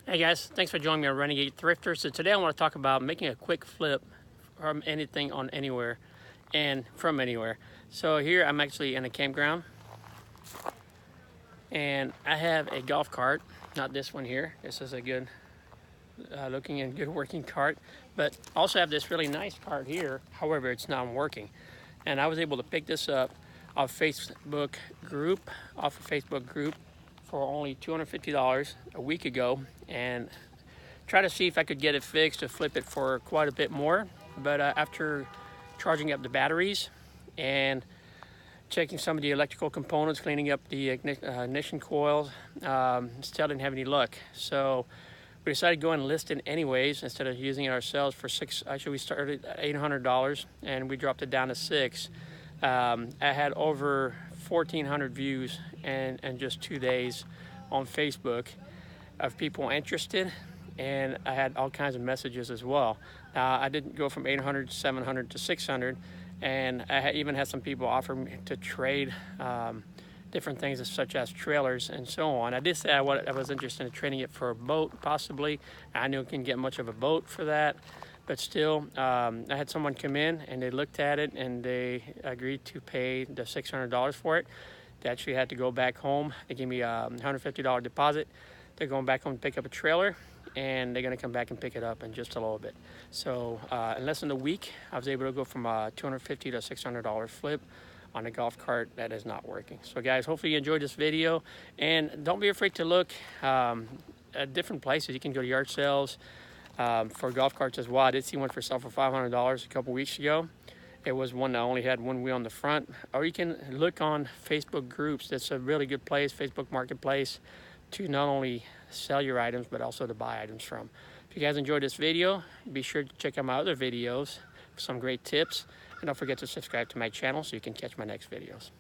Hey guys, thanks for joining me on Renegade Thrifter. So today I want to talk about making a quick flip from anything on anywhere and from anywhere. So here I'm actually in a campground and I have a golf cart, not this one here. This is a good looking and good working cart, but also have this really nice cart here. However, it's not working. And I was able to pick this up off a Facebook group for only $250 a week ago, and try to see if I could get it fixed to flip it for quite a bit more. But after charging up the batteries and checking some of the electrical components, cleaning up the ignition coils, still didn't have any luck. So we decided to go and list it anyways instead of using it ourselves for we started at $800 and we dropped it down to $600. I had over 1,400 views in just 2 days on Facebook of people interested, and I had all kinds of messages as well. I didn't go from 800 to 700 to 600, and I even had some people offer me to trade different things such as trailers and so on. I did say I was interested in trading it for a boat, possibly. I knew I couldn't get much of a boat for that, but still, I had someone come in and they looked at it and they agreed to pay the $600 for it. They actually had to go back home. They gave me a $150 deposit. They're going back home to pick up a trailer, and they're going to come back and pick it up in just a little bit. So in less than a week, I was able to go from a $250 to $600 flip on a golf cart that is not working. So guys, hopefully you enjoyed this video, and don't be afraid to look at different places. You can go to yard sales for golf carts as well. I did see one for sale for $500 a couple weeks ago. It was one that only had one wheel on the front. Or you can look on Facebook groups. That's a really good place, Facebook Marketplace, to not only sell your items but also to buy items from. If you guys enjoyed this video, be sure to check out my other videos for some great tips, and don't forget to subscribe to my channel so you can catch my next videos.